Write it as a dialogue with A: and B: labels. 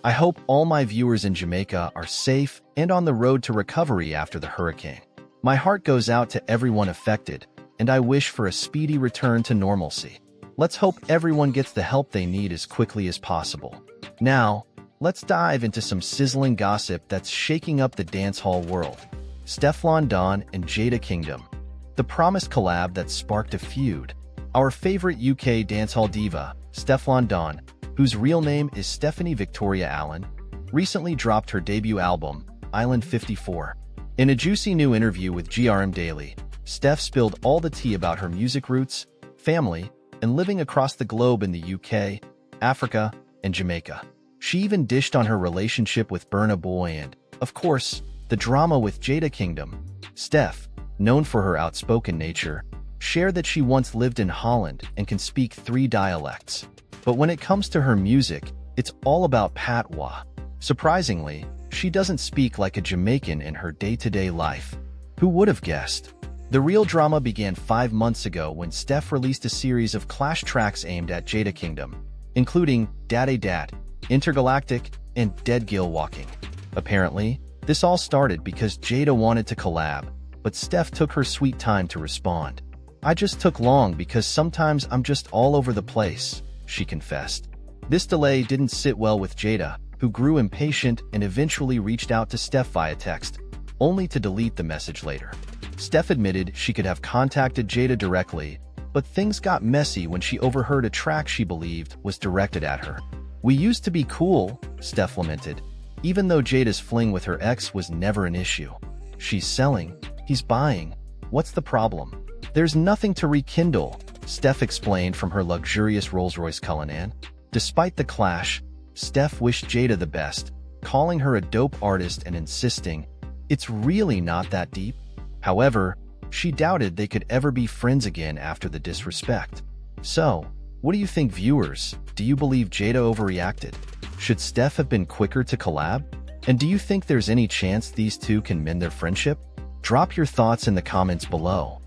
A: I hope all my viewers in Jamaica are safe and on the road to recovery after the hurricane. My heart goes out to everyone affected, and I wish for a speedy return to normalcy. Let's hope everyone gets the help they need as quickly as possible. Now, let's dive into some sizzling gossip that's shaking up the dancehall world. Stefflon Don and Jada Kingdom. The promised collab that sparked a feud. Our favorite UK dancehall diva, Stefflon Don, whose real name is Stephanie Victoria Allen, recently dropped her debut album, Island 54. In a juicy new interview with GRM Daily, Steph spilled all the tea about her music roots, family, and living across the globe in the UK, Africa, and Jamaica. She even dished on her relationship with Burna Boy and, of course, the drama with Jada Kingdom. Steph, known for her outspoken nature, shared that she once lived in Holland and can speak 3 dialects. But when it comes to her music, it's all about patois. Surprisingly, she doesn't speak like a Jamaican in her day-to-day life. Who would have guessed? The real drama began 5 months ago when Steph released a series of clash tracks aimed at Jada Kingdom, including Daddy Dat, Intergalactic, and Dead Gill Walking. Apparently, this all started because Jada wanted to collab, but Steph took her sweet time to respond. "I just took long because sometimes I'm just all over the place," she confessed. This delay didn't sit well with Jada, who grew impatient and eventually reached out to Steph via text, only to delete the message later. Steph admitted she could have contacted Jada directly, but things got messy when she overheard a track she believed was directed at her. "We used to be cool," Steph lamented, even though Jada's fling with her ex was never an issue. "She's selling, he's buying. What's the problem? There's nothing to rekindle," Steph explained from her luxurious Rolls-Royce Cullinan. Despite the clash, Steph wished Jada the best, calling her a dope artist and insisting, "It's really not that deep." However, she doubted they could ever be friends again after the disrespect. So, what do you think, viewers? Do you believe Jada overreacted? Should Steph have been quicker to collab? And do you think there's any chance these two can mend their friendship? Drop your thoughts in the comments below.